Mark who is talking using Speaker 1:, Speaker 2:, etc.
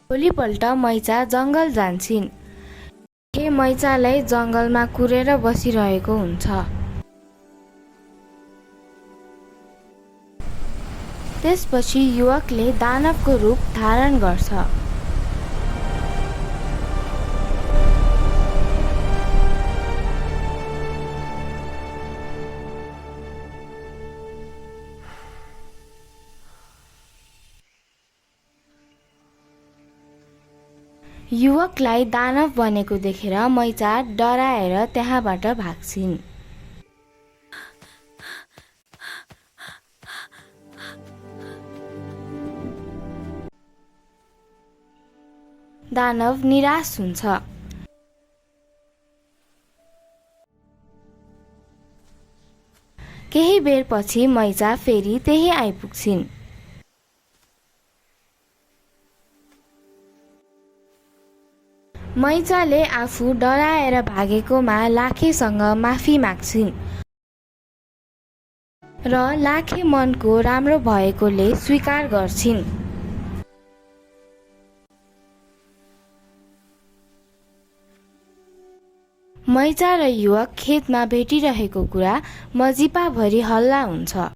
Speaker 1: भोलिपल्ट मैचा जङ्गल जान्छन्। मैचालाई जङ्गलमा कुरेर बसिरहेको हुन्छ। त्यसपछि युवकले दानवको रूप धारण गर्छ। युवकलाई दानव बनेको देखेर मैचा डराएर त्यहाँबाट भाग्छिन्। दानव निराश हुन्छ। केही बेरपछि मैचा फेरि त्यही आइपुग्छिन्। मैचाले आफू डराएर भागेकोमा लाखेसँग माफी माग्छिन् र लाखे मनको राम्रो भएकोले स्वीकार गर्छिन्। मैचा र युवक खेतमा भेटिरहेको कुरा मजिपाभरि हल्ला हुन्छ।